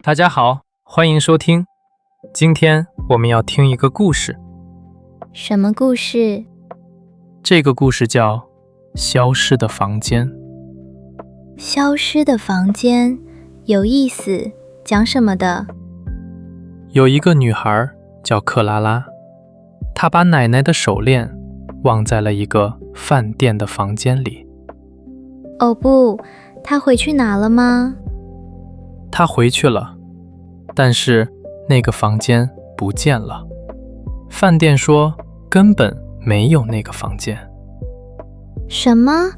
大家好，欢迎收听。今天我们要听一个故事。什么故事？这个故事叫《消失的房间》。消失的房间，有意思，讲什么的？有一个女孩叫克拉拉，她把奶奶的手链忘在了一个饭店的房间里。哦不，她回去拿了吗？她回去了，但是那个房间不见了。饭店说根本没有那个房间。什么？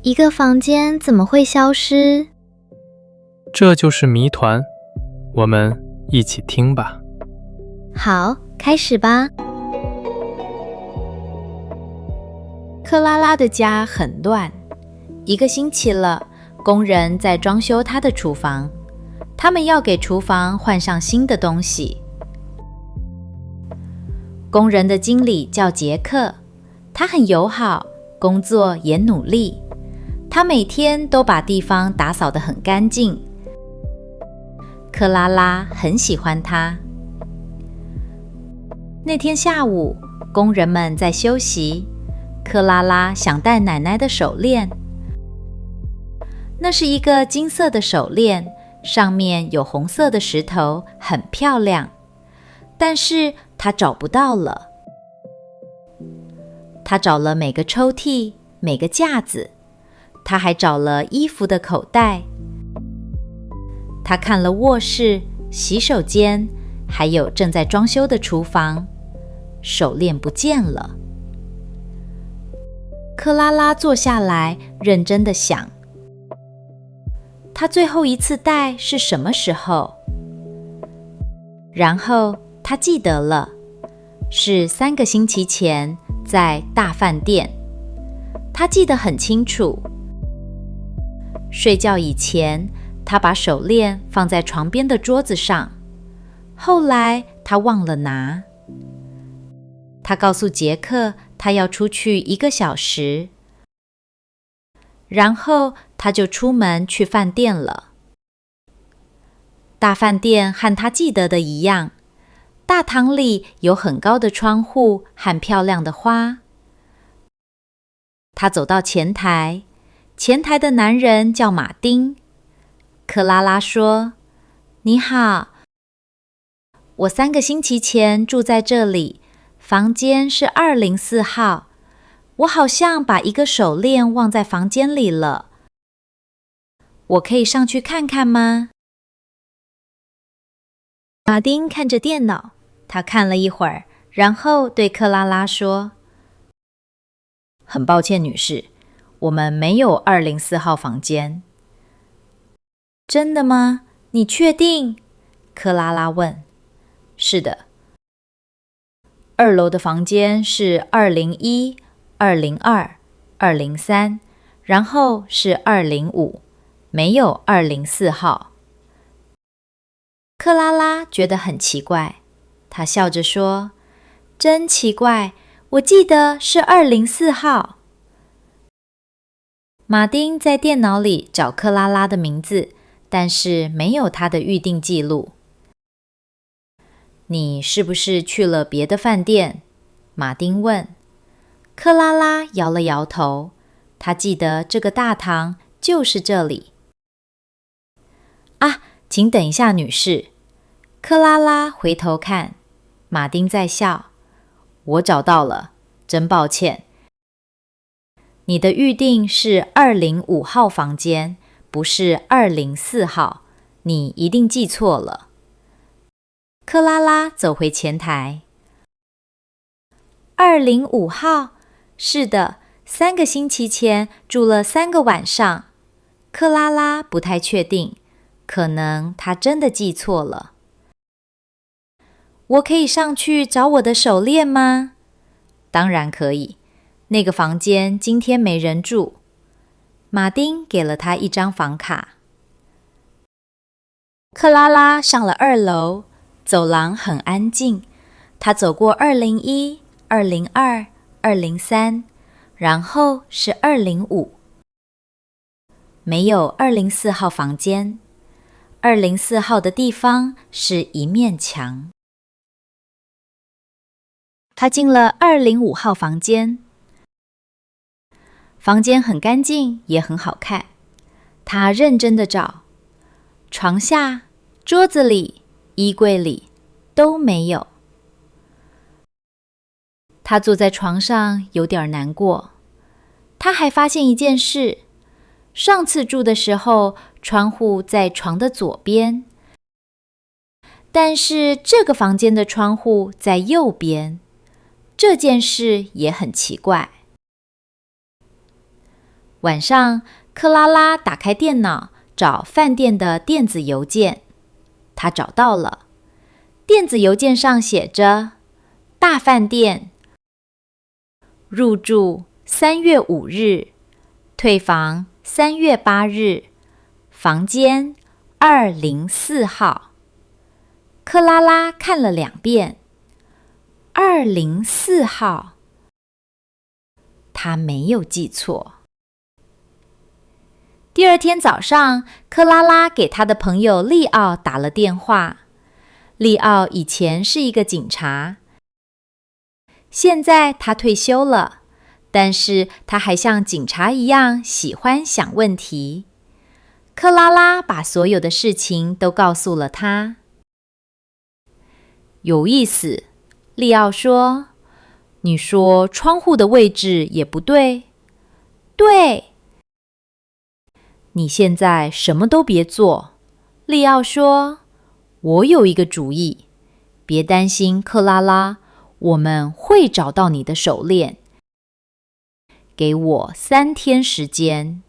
一个房间怎么会消失？这就是谜团，我们一起听吧。好，开始吧。克拉拉的家很乱，1个星期了，工人在装修她的厨房，他们要给厨房换上新的东西。工人的经理叫杰克，他很友好，工作也努力，他每天都把地方打扫得很干净。克拉拉很喜欢他。那天下午，工人们在休息，克拉拉想戴奶奶的手链。那是一个金色的手链，上面有红色的石头，很漂亮。但是她找不到了。她找了每个抽屉，每个架子，她还找了衣服的口袋。她看了卧室、洗手间，还有正在装修的厨房，手链不见了。克拉拉坐下来，认真地想，她最后一次戴是什么时候？然后她记得了，是3个星期前，在大饭店。她记得很清楚。睡觉以前，她把手链放在床边的桌子上，后来她忘了拿。她告诉杰克，她要出去1个小时，然后她就出门去饭店了。大饭店和她记得的一样，大堂里有很高的窗户和漂亮的花。她走到前台，前台的男人叫马丁。克拉拉说：“你好，我3个星期前住在这里，房间是204号。我好像把一个手链忘在房间里了。我可以上去看看吗？”马丁看着电脑，他看了一会儿，然后对克拉拉说：“很抱歉，女士，我们没有204号房间。”真的吗？你确定？克拉拉问。是的。2楼的房间是201、202、203，然后是205，没有204号。克拉拉觉得很奇怪，她笑着说：“真奇怪，我记得是204号。”马丁在电脑里找克拉拉的名字，但是没有她的预订记录。你是不是去了别的饭店？马丁问。克拉拉摇了摇头，她记得这个大堂就是这里。啊，请等一下，女士。克拉拉回头看，马丁在笑。我找到了，真抱歉。你的预定是205号房间，不是204号，你一定记错了。克拉拉走回前台。205号？是的，3个星期前住了3个晚上。克拉拉不太确定，可能她真的记错了。我可以上去找我的手链吗？当然可以，那个房间今天没人住。马丁给了他一张房卡。克拉拉上了2楼，走廊很安静。她走过201、202、203，然后是205。没有204号房间。204号的地方是一面墙。他进了205号房间，房间很干净，也很好看。他认真地找，床下、桌子里、衣柜里都没有。他坐在床上，有点难过。他还发现一件事，上次住的时候，窗户在床的左边，但是这个房间的窗户在右边。这件事也很奇怪。晚上，克拉拉打开电脑，找饭店的电子邮件。她找到了，电子邮件上写着：大饭店，入住3月5日，退房3月8日，房间204号。克拉拉看了2遍，204号，她没有记错。第二天早上，克拉拉给她的朋友利奥打了电话。利奥以前是一个警察，现在他退休了，但是他还像警察一样喜欢想问题。克拉拉把所有的事情都告诉了他。有意思，利奥说，你说窗户的位置也不对。对。你现在什么都别做，利奥说，我有一个主意，别担心克拉拉，我们会找到你的手链。给我3天时间。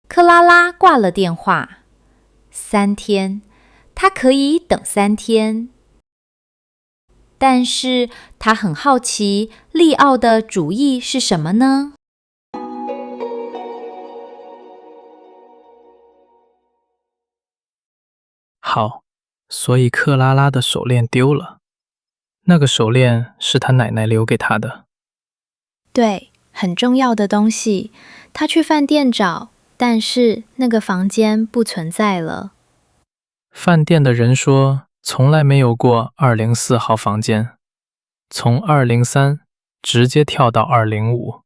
克拉拉挂了电话。3天，她可以等3天。但是她很好奇，利奥的主意是什么呢？好，所以克拉拉的手链丢了。那个手链是她奶奶留给她的。对，很重要的东西。他去饭店找，但是那个房间不存在了。饭店的人说，从来没有过204号房间，从203直接跳到205。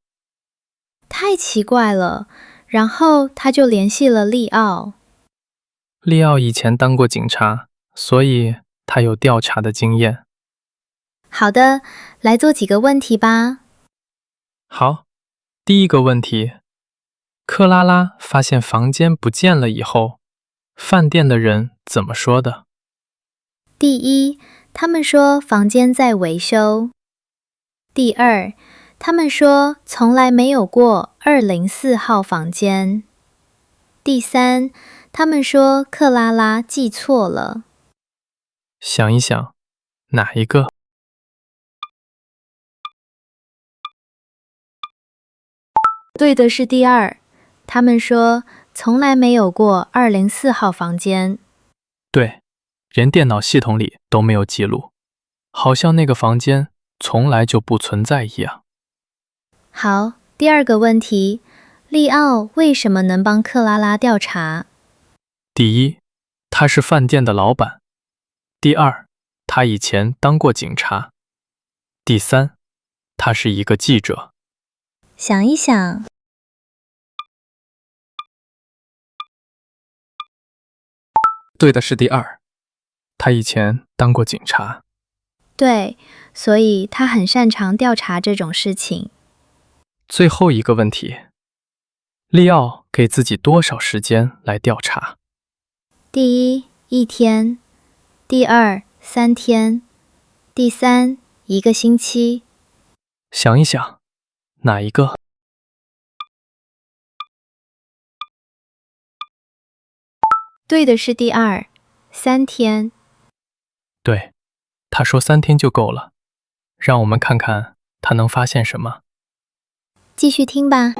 太奇怪了。然后他就联系了利奥。利奥以前当过警察，所以他有调查的经验。好的，来做几个问题吧。好，第一个问题，克拉拉发现房间不见了以后，饭店的人怎么说的？第一，他们说房间在维修。第二，他们说从来没有过204号房间。第三，他们说克拉拉记错了。想一想，哪一个？对的是第二，他们说从来没有过204号房间。对，连电脑系统里都没有记录，好像那个房间从来就不存在一样。好，第二个问题，利奥为什么能帮克拉拉调查？第一，他是饭店的老板。第二，他以前当过警察。第三，他是一个记者。想一想。对的是第二，他以前当过警察。对，所以他很擅长调查这种事情。最后一个问题，利奥给自己多少时间来调查？第一，1天；第二，3天；第三，1个星期。想一想，哪一个？对的是第二，3天。对，他说3天就够了。让我们看看他能发现什么。继续听吧。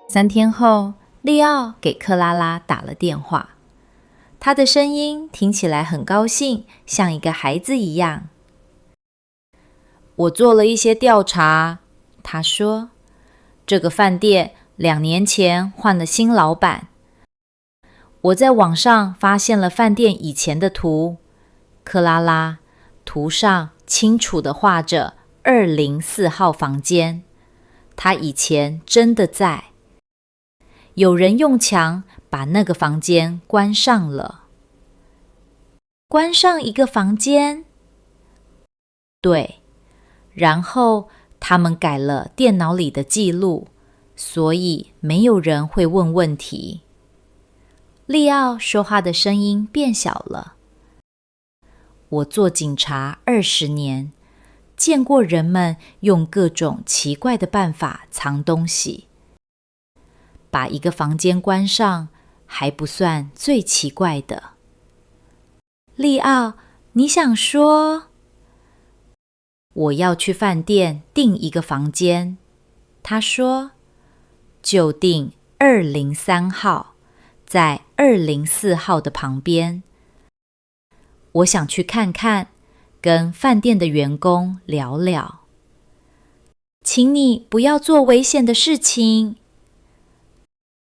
3天后，利奥给克拉拉打了电话。他的声音听起来很高兴，像一个孩子一样。我做了一些调查，他说，这个饭店2年前换了新老板。我在网上发现了饭店以前的图，克拉拉，图上清楚地画着204号房间，他以前真的在。有人用墙把那个房间关上了。关上一个房间？对，然后他们改了电脑里的记录，所以没有人会问问题。利奥说话的声音变小了。我做警察20年，见过人们用各种奇怪的办法藏东西。把一个房间关上还不算最奇怪的。利奥，你想说？我要去饭店订一个房间。他说，就订203号，在204号的旁边。我想去看看，跟饭店的员工聊聊。请你不要做危险的事情。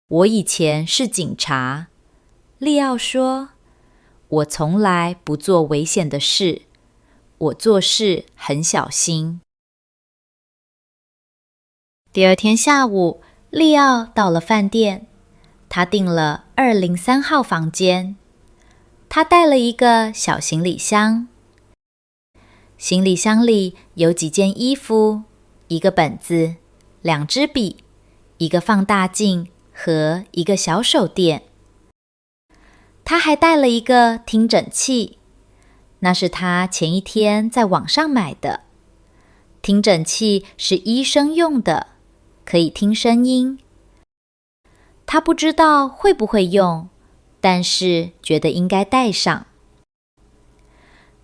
我以前是警察，利奥说，我从来不做危险的事，我做事很小心。第二天下午，利奥到了饭店，他订了203号房间。他带了一个小行李箱，行李箱里有几件衣服、一个本子、2支笔、一个放大镜和一个小手电。他还带了一个听诊器，那是他前一天在网上买的。听诊器是医生用的，可以听声音。他不知道会不会用，但是觉得应该带上。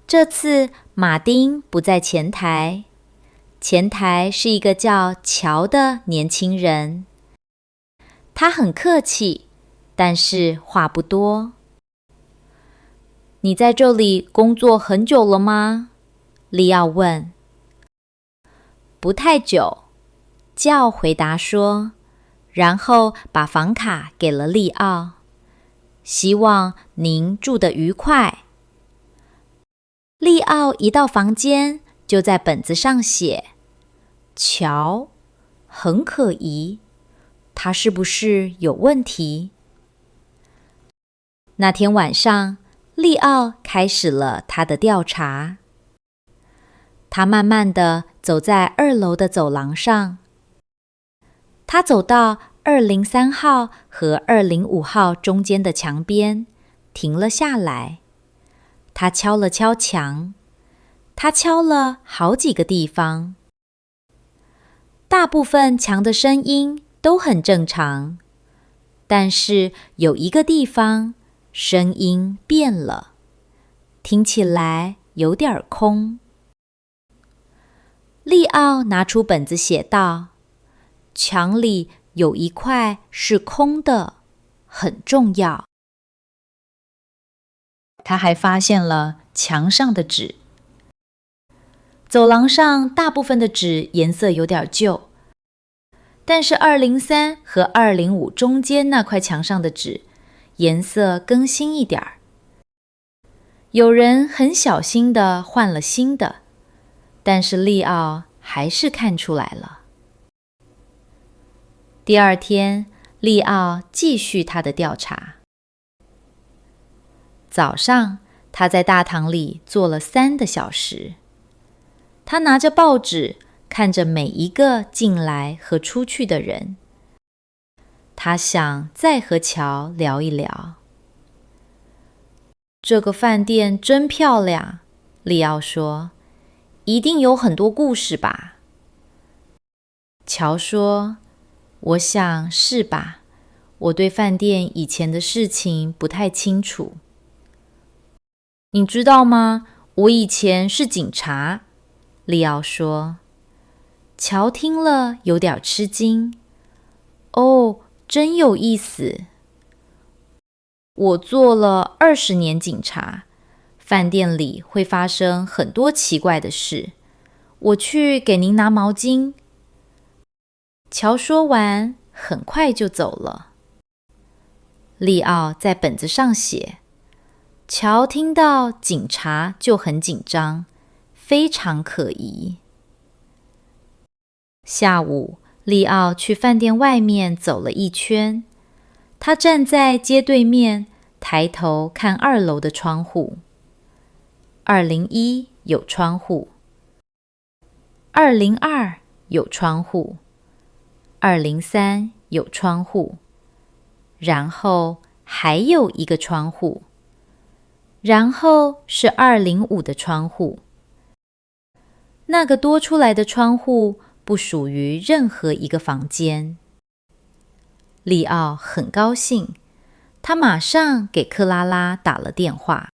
这次马丁不在前台，前台是一个叫乔的年轻人。他很客气，但是话不多。你在这里工作很久了吗？利奥问。不太久，乔回答说，然后把房卡给了利奥。希望您住得愉快。利奥一到房间，就在本子上写，乔，很可疑。他是不是有问题？那天晚上，利奥开始了他的调查。他慢慢地走在2楼的走廊上。他走到203号和205号中间的墙边，停了下来。他敲了敲墙，他敲了好几个地方。大部分墙的声音都很正常，但是有一个地方声音变了，听起来有点空。利奥拿出本子写道，墙里有一块是空的，很重要。他还发现了墙上的纸。走廊上大部分的纸颜色有点旧，但是203和205中间那块墙上的纸颜色更新一点儿。有人很小心地换了新的，但是利奥还是看出来了。第二天，利奥继续他的调查。早上，他在大堂里坐了3个小时。他拿着报纸，看着每一个进来和出去的人。他想再和乔聊一聊。这个饭店真漂亮，利奥说，一定有很多故事吧？乔说，我想是吧，我对饭店以前的事情不太清楚。你知道吗？我以前是警察，利奥说。乔听了有点吃惊。哦，真有意思。我做了20年警察，饭店里会发生很多奇怪的事。我去给您拿毛巾。乔说完，很快就走了。利奥在本子上写，乔听到警察就很紧张，非常可疑。下午，利奥去饭店外面走了一圈，他站在街对面，抬头看2楼的窗户。201有窗户，202有窗户，203有窗户，然后还有一个窗户，然后是205的窗户。那个多出来的窗户不属于任何一个房间。利奥很高兴，他马上给克拉拉打了电话。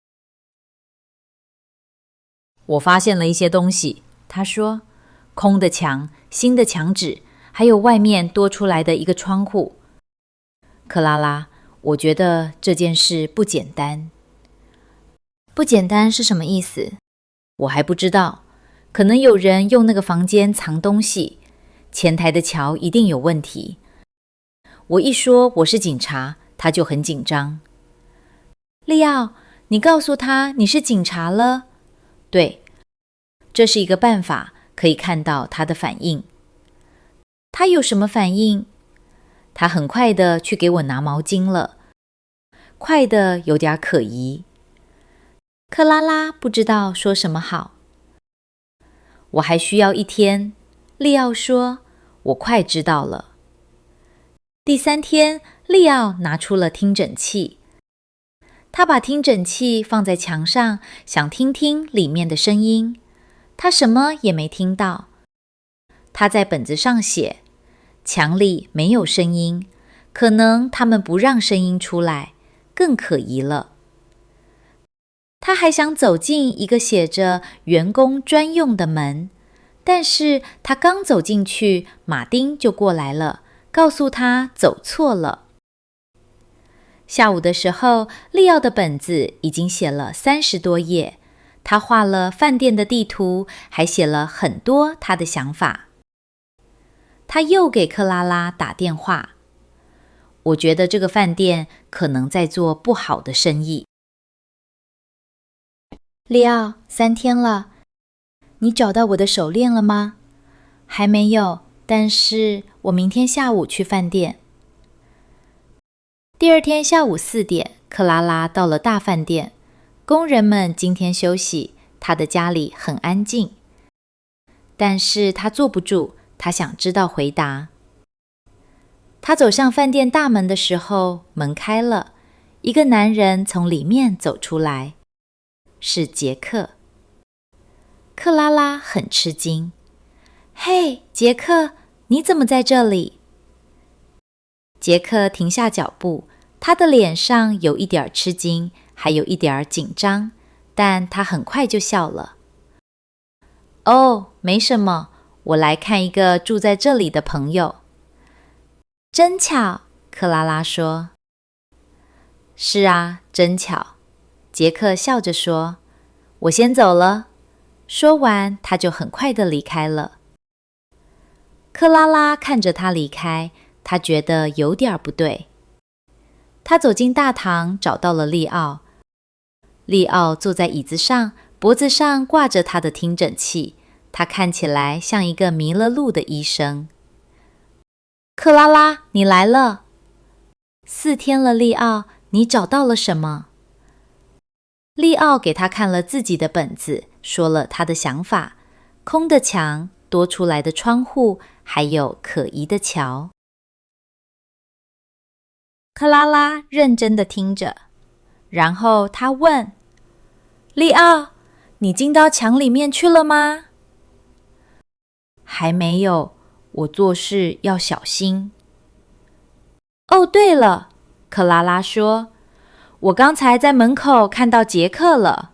我发现了一些东西，他说，空的墙、新的墙纸，还有外面多出来的一个窗户。克拉拉，我觉得这件事不简单。不简单是什么意思？我还不知道，可能有人用那个房间藏东西，前台的桥一定有问题。我一说我是警察，他就很紧张。利奥，你告诉他你是警察了？对，这是一个办法，可以看到他的反应。他有什么反应？他很快的去给我拿毛巾了，快的有点可疑。克拉拉不知道说什么好。我还需要1天，利奥说，我快知道了。第3天，利奥拿出了听诊器，他把听诊器放在墙上，想听听里面的声音。他什么也没听到。他在本子上写，墙里没有声音，可能他们不让声音出来，更可疑了。他还想走进一个写着员工专用的门，但是他刚走进去，马丁就过来了，告诉他走错了。下午的时候，利奥的本子已经写了30多页，他画了饭店的地图，还写了很多他的想法。他又给克拉拉打电话，我觉得这个饭店可能在做不好的生意。利奥，3天了，你找到我的手链了吗？还没有，但是我明天下午去饭店。第2天下午4点，克拉拉到了大饭店。工人们今天休息，她的家里很安静。但是她坐不住，她想知道回答。她走上饭店大门的时候，门开了，一个男人从里面走出来，是杰克。克拉拉很吃惊。嘿，杰克，你怎么在这里？杰克停下脚步，他的脸上有一点吃惊，还有一点紧张，但他很快就笑了。哦，没什么，我来看一个住在这里的朋友。真巧，克拉拉说。是啊，真巧，杰克笑着说。我先走了。说完，他就很快地离开了。克拉拉看着他离开，他觉得有点不对。他走进大堂，找到了利奥。利奥坐在椅子上，脖子上挂着他的听诊器，他看起来像一个迷了路的医生。克拉拉，你来了。4天了，利奥，你找到了什么？利奥给他看了自己的本子，说了他的想法：空的墙，多出来的窗户，还有可疑的桥。克拉拉认真地听着，然后他问：利奥，你进到墙里面去了吗？还没有，我做事要小心。哦，对了，克拉拉说，我刚才在门口看到杰克了。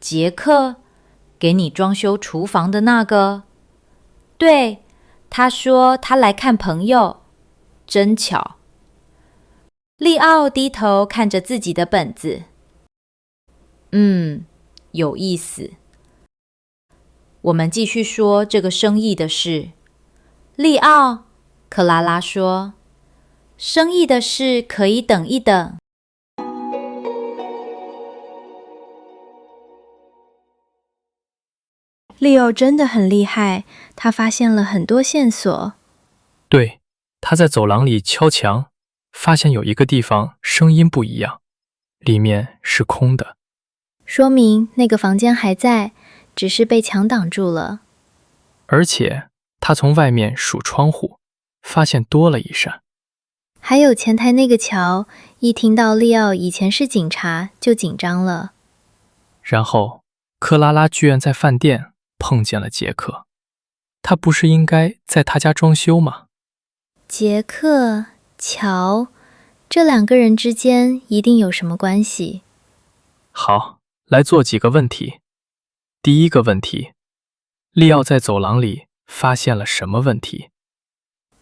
杰克，给你装修厨房的那个？对，他说他来看朋友。真巧。利奥低头看着自己的本子。有意思。我们继续说这个生意的事。利奥，克拉拉说：“生意的事可以等一等。”利奥真的很厉害，他发现了很多线索。对，他在走廊里敲墙，发现有一个地方声音不一样，里面是空的，说明那个房间还在，只是被墙挡住了。而且他从外面数窗户，发现多了一扇。还有前台那个乔，一听到利奥以前是警察，就紧张了。然后克拉拉居然在饭店碰见了杰克，他不是应该在他家装修吗？杰克、乔，这两个人之间一定有什么关系。好，来做几个问题。第一个问题，利奥在走廊里发现了什么问题？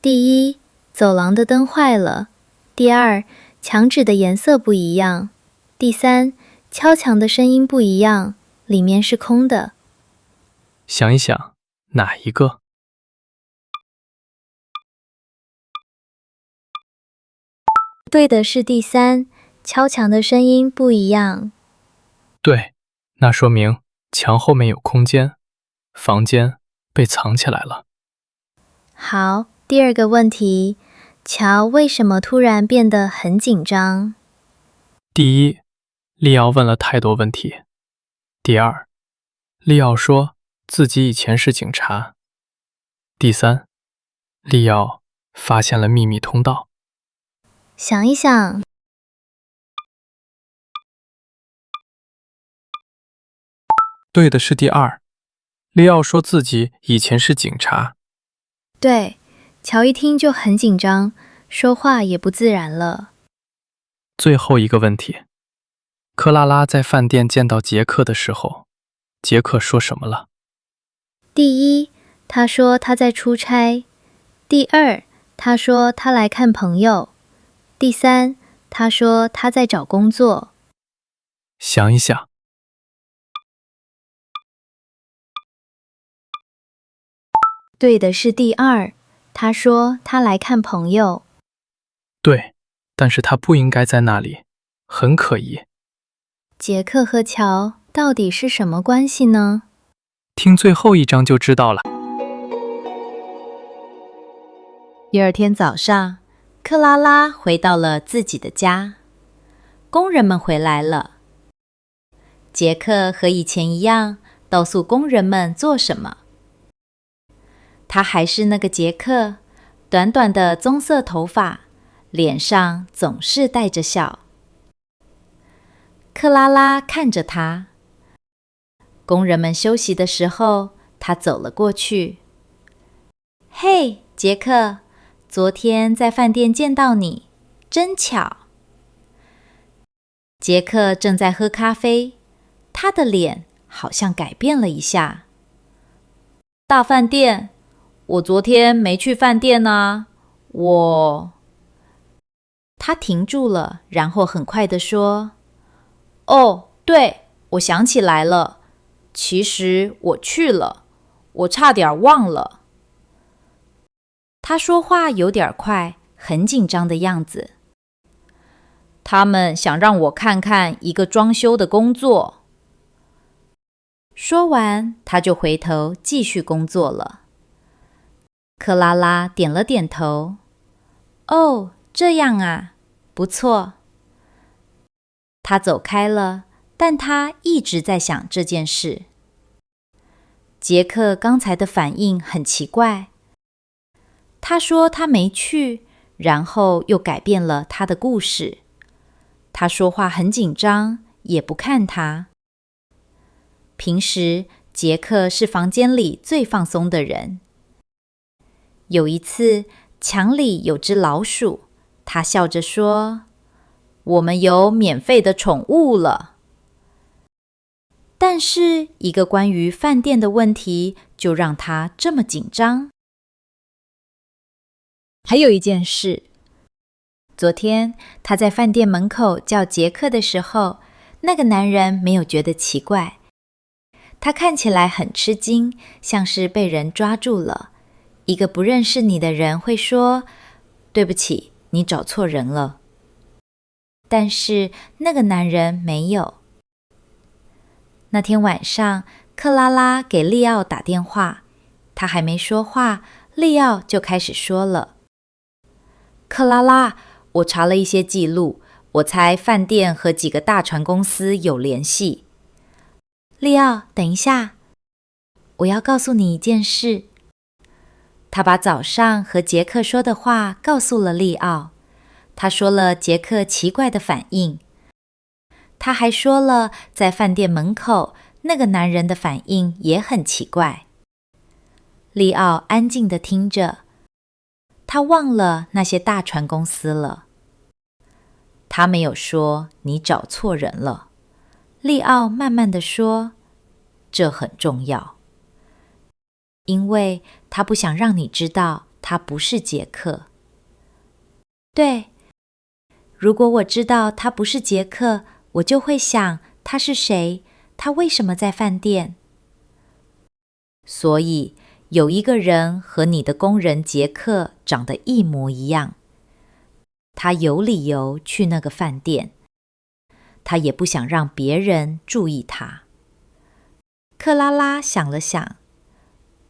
第一，走廊的灯坏了。第二，墙纸的颜色不一样。第三，敲墙的声音不一样，里面是空的。想一想，哪一个？对的是第三，敲墙的声音不一样。对，那说明墙后面有空间，房间被藏起来了。好，第二个问题，乔为什么突然变得很紧张？第一，利奥问了太多问题。第二，利奥说自己以前是警察。第三，利奥发现了秘密通道。想一想，对的是第二，利奥说自己以前是警察。对，乔一听就很紧张，说话也不自然了。最后一个问题，克拉拉在饭店见到杰克的时候，杰克说什么了？第一，他说他在出差。第二，他说他来看朋友。第三，他说他在找工作。想一想，对的是第二，他说他来看朋友。对，但是他不应该在那里，很可疑。杰克和乔到底是什么关系呢？听最后一章就知道了。第二天早上，克拉拉回到了自己的家。工人们回来了。杰克和以前一样，告诉工人们做什么。他还是那个杰克，短短的棕色头发，脸上总是带着笑。克拉拉看着他。工人们休息的时候，他走了过去。嘿，杰克，昨天在饭店见到你，真巧。杰克正在喝咖啡，他的脸好像改变了一下。大饭店？我昨天没去饭店啊，他停住了，然后很快地说：“哦，对，我想起来了，其实我去了，我差点忘了。”他说话有点快，很紧张的样子。他们想让我看看一个装修的工作。说完，他就回头继续工作了。克拉拉点了点头。哦，这样啊，不错。他走开了，但他一直在想这件事。杰克刚才的反应很奇怪。他说他没去，然后又改变了他的故事。他说话很紧张，也不看他。平时，杰克是房间里最放松的人。有一次，墙里有只老鼠，他笑着说：“我们有免费的宠物了。”但是，一个关于饭店的问题就让他这么紧张。还有一件事，昨天他在饭店门口叫杰克的时候，那个男人没有觉得奇怪。他看起来很吃惊，像是被人抓住了，一个不认识你的人会说，对不起，你找错人了。但是那个男人没有。那天晚上，克拉拉给利奥打电话，他还没说话，利奥就开始说了。克拉拉，我查了一些记录，我猜饭店和几个大船公司有联系。利奥，等一下，我要告诉你一件事。他把早上和杰克说的话告诉了利奥，他说了杰克奇怪的反应，他还说了在饭店门口那个男人的反应也很奇怪。利奥安静地听着，他忘了那些大船公司了。他没有说你找错人了。利奥慢慢地说，这很重要，因为他不想让你知道他不是杰克。对，如果我知道他不是杰克，我就会想他是谁，他为什么在饭店。所以有一个人和你的工人杰克长得一模一样，他有理由去那个饭店，他也不想让别人注意他。克拉拉想了想，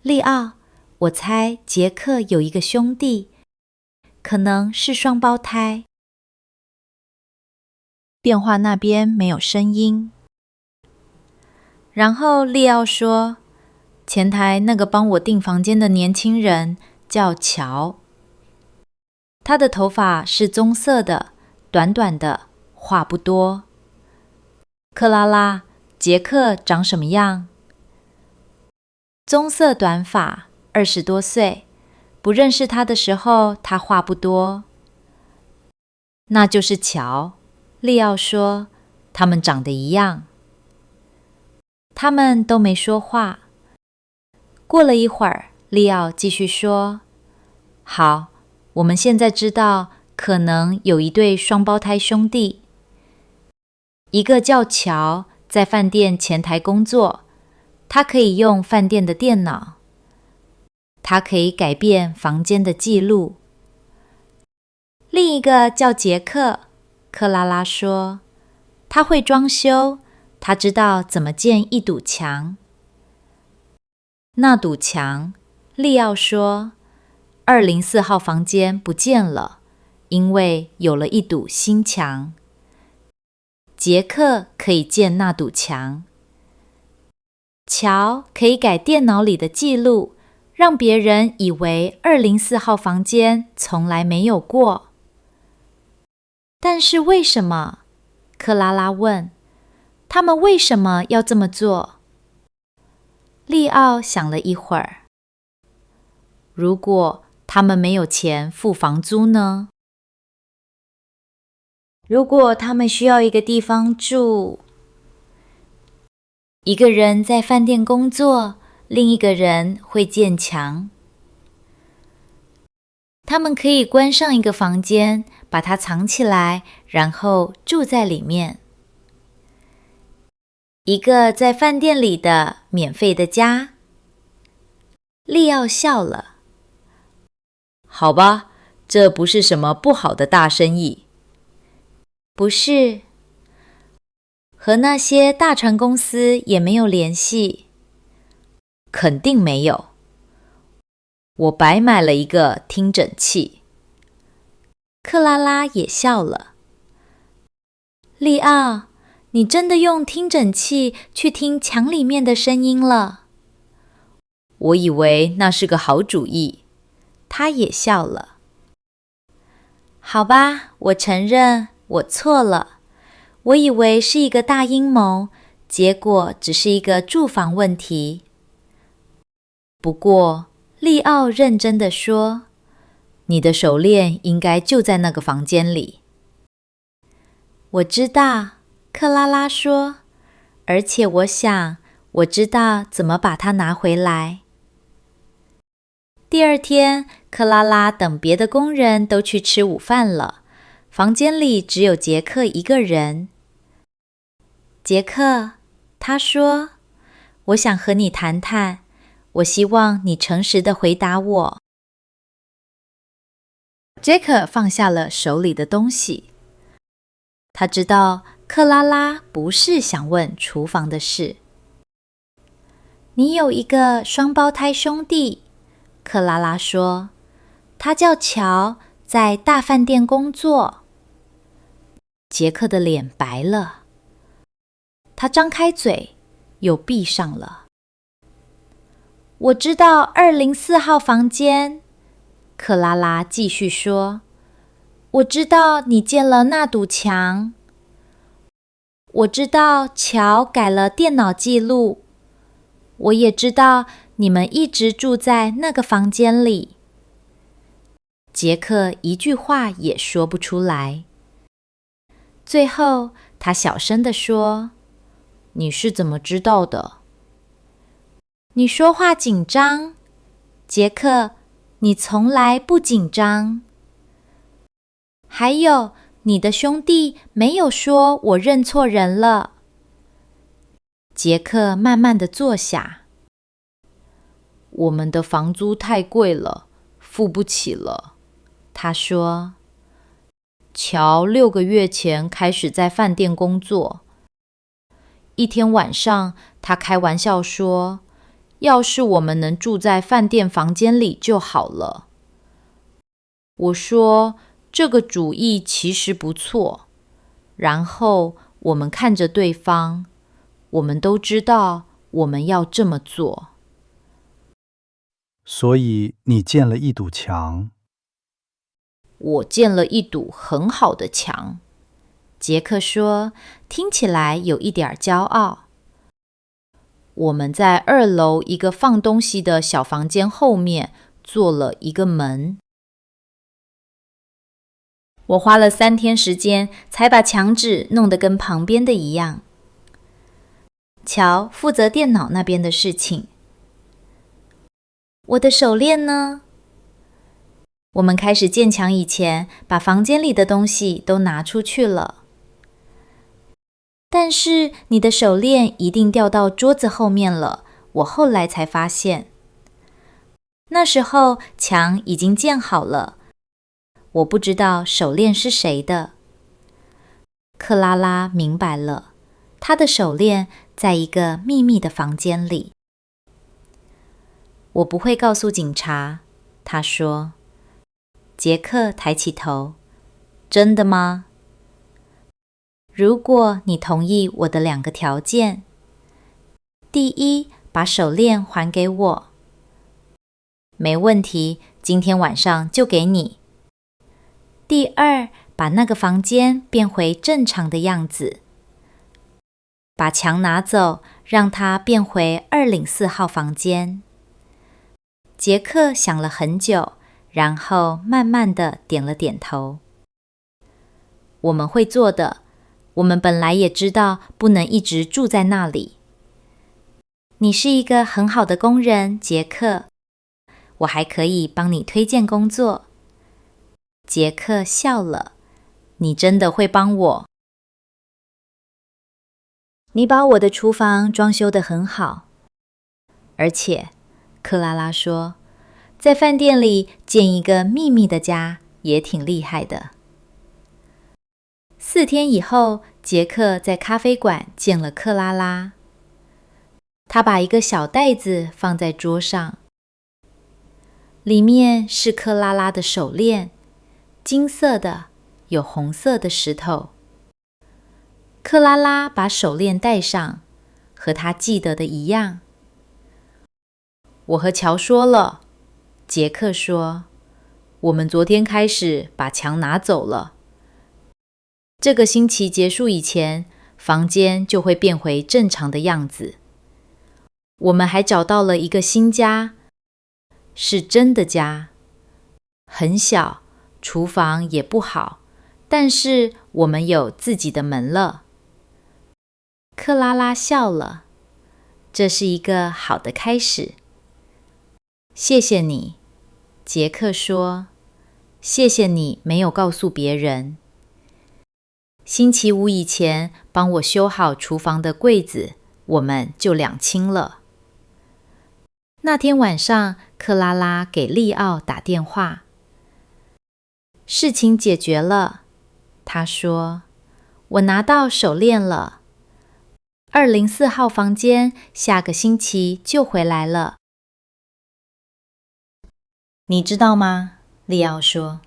利奥，我猜杰克有一个兄弟，可能是双胞胎。电话那边没有声音。然后利奥说，前台那个帮我订房间的年轻人叫乔，他的头发是棕色的，短短的，话不多。克拉拉，杰克长什么样？棕色短发，20多岁。不认识他的时候，他话不多。那就是乔，利奥说，他们长得一样。他们都没说话。过了一会儿，利奥继续说，好，我们现在知道可能有一对双胞胎兄弟，一个叫乔，在饭店前台工作，他可以用饭店的电脑，他可以改变房间的记录。另一个叫杰克，克拉拉说，他会装修，他知道怎么建一堵墙。那堵墙，利奥说，204号房间不见了，因为有了一堵新墙。杰克可以建那堵墙。乔可以改电脑里的记录，让别人以为204号房间从来没有过。但是为什么？克拉拉问，他们为什么要这么做？利奥想了一会儿，如果他们没有钱付房租呢？如果他们需要一个地方住，一个人在饭店工作，另一个人会建墙。他们可以关上一个房间，把它藏起来，然后住在里面。一个在饭店里的免费的家。利奥笑了。好吧，这不是什么不好的大生意。不是，和那些大船公司也没有联系。肯定没有。我白买了一个听诊器。克拉拉也笑了。利奥，你真的用听诊器去听墙里面的声音了？我以为那是个好主意。他也笑了。好吧，我承认我错了。我以为是一个大阴谋，结果只是一个住房问题。不过，利奥认真地说，你的手链应该就在那个房间里。我知道，克拉拉说，而且我想，我知道怎么把它拿回来。第二天，克拉拉等别的工人都去吃午饭了，房间里只有杰克一个人。杰克，他说，我想和你谈谈，我希望你诚实地回答我。杰克放下了手里的东西。他知道克拉拉不是想问厨房的事。你有一个双胞胎兄弟，克拉拉说，他叫乔，在大饭店工作。杰克的脸白了，他张开嘴，又闭上了。我知道204号房间，克拉拉继续说，我知道你建了那堵墙。我知道乔改了电脑记录。我也知道你们一直住在那个房间里。杰克一句话也说不出来。最后，他小声地说：“你是怎么知道的？”你说话紧张，杰克，你从来不紧张。还有，你的兄弟没有说我认错人了。杰克慢慢地坐下。我们的房租太贵了，付不起了。他说，乔6个月前开始在饭店工作。一天晚上，他开玩笑说，要是我们能住在饭店房间里就好了。我说，这个主意其实不错。然后我们看着对方，我们都知道我们要这么做。所以你建了一堵墙。我建了一堵很好的墙，杰克说，听起来有一点骄傲。我们在2楼一个放东西的小房间后面做了一个门。我花了3天时间才把墙纸弄得跟旁边的一样。乔负责电脑那边的事情。我的手链呢？我们开始建墙以前，把房间里的东西都拿出去了。但是你的手链一定掉到桌子后面了，我后来才发现。那时候墙已经建好了，我不知道手链是谁的。克拉拉明白了，她的手链在一个秘密的房间里。我不会告诉警察，她说。杰克抬起头，真的吗？如果你同意我的2个条件，第一，把手链还给我。没问题，今天晚上就给你。第二，把那个房间变回正常的样子。把墙拿走，让它变回204号房间。杰克想了很久，然后慢慢地点了点头。我们会做的，我们本来也知道不能一直住在那里。你是一个很好的工人，杰克。我还可以帮你推荐工作。杰克笑了，你真的会帮我。你把我的厨房装修得很好。而且，克拉拉说，在饭店里建一个秘密的家也挺厉害的。4天以后，杰克在咖啡馆见了克拉拉。他把一个小袋子放在桌上，里面是克拉拉的手链，金色的，有红色的石头。克拉拉把手链戴上，和她记得的一样。我和乔说了，杰克说，我们昨天开始把墙拿走了。这个星期结束以前，房间就会变回正常的样子。我们还找到了一个新家，是真的家。很小，厨房也不好，但是我们有自己的门了。克拉拉笑了，这是一个好的开始。谢谢你，杰克说，谢谢你没有告诉别人。星期5以前帮我修好厨房的柜子，我们就两清了。那天晚上，克拉拉给利奥打电话。事情解决了，他说，我拿到手链了。204号房间下个星期就回来了。你知道吗？利奥说，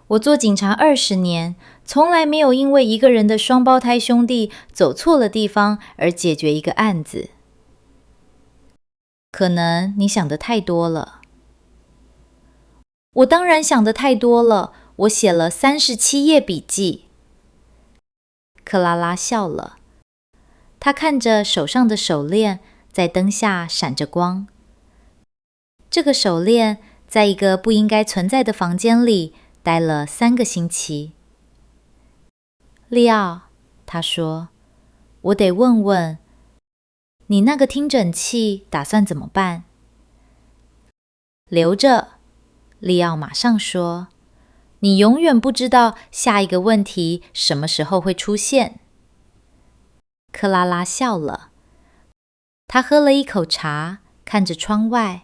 我做警察20年，从来没有因为一个人的双胞胎兄弟走错了地方而解决一个案子。可能你想的太多了。我当然想的太多了，我写了37页笔记。克拉拉笑了，她看着手上的手链在灯下闪着光。这个手链在一个不应该存在的房间里待了3个星期。利奥，她说，我得问问，你那个听诊器打算怎么办？留着。利奥马上说，你永远不知道下一个问题什么时候会出现。克拉拉笑了，她喝了一口茶，看着窗外。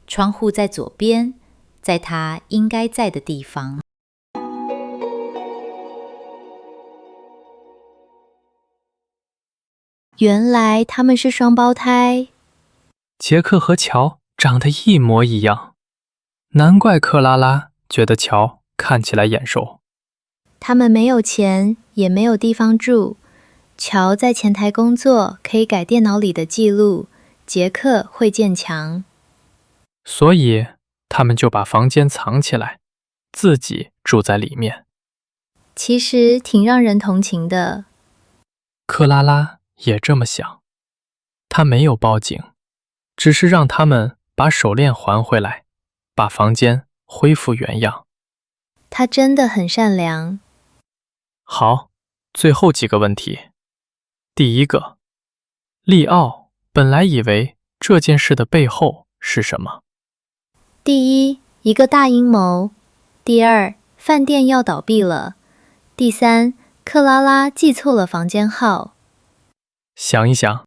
窗户在左边，在她应该在的地方。原来他们是双胞胎。杰克和乔长得一模一样，难怪克拉拉觉得乔看起来眼熟。他们没有钱，也没有地方住。乔在前台工作，可以改电脑里的记录。杰克会建墙，所以他们就把房间藏起来，自己住在里面。其实挺让人同情的。克拉拉也这么想，她没有报警，只是让他们把手链还回来，把房间恢复原样。她真的很善良。好，最后几个问题。第一个，利奥本来以为这件事的背后是什么？第一，一个大阴谋。第二，饭店要倒闭了。第三，克拉拉记错了房间号。想一想。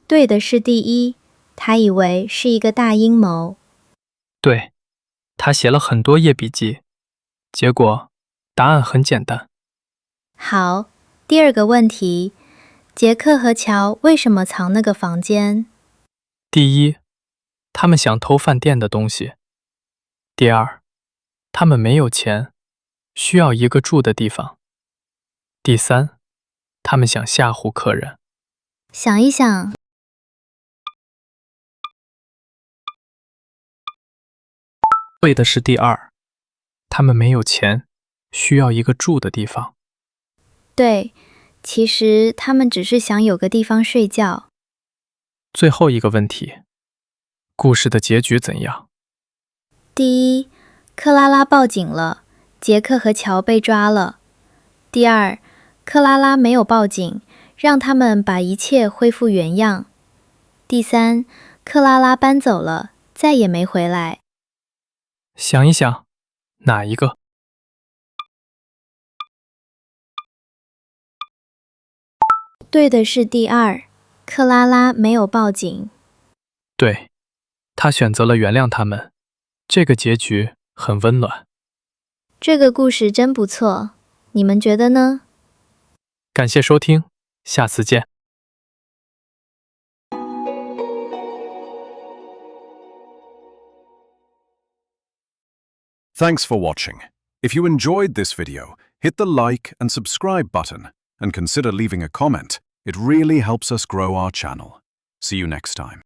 对的是第一，他以为是一个大阴谋。对，他写了很多页笔记，结果答案很简单。好，第二个问题，杰克和乔为什么藏那个房间？第一，他们想偷饭店的东西。第二，他们没有钱，需要一个住的地方。第三，他们想吓唬客人。想一想。对的是第二，他们没有钱，需要一个住的地方。对，其实他们只是想有个地方睡觉。最后一个问题，故事的结局怎样？第一，克拉拉报警了，杰克和乔被抓了。第二，克拉拉没有报警，让他们把一切恢复原样。第三，克拉拉搬走了，再也没回来。想一想，哪一个？对的是第二，克拉拉没有报警。对，他选择了原谅他们，这个结局很温暖。这个故事真不错，你们觉得呢？感谢收听，下次见。Thanks for watching. If you enjoyed this video, hit the like and subscribe button and consider leaving a comment. It really helps us grow our channel. See you next time.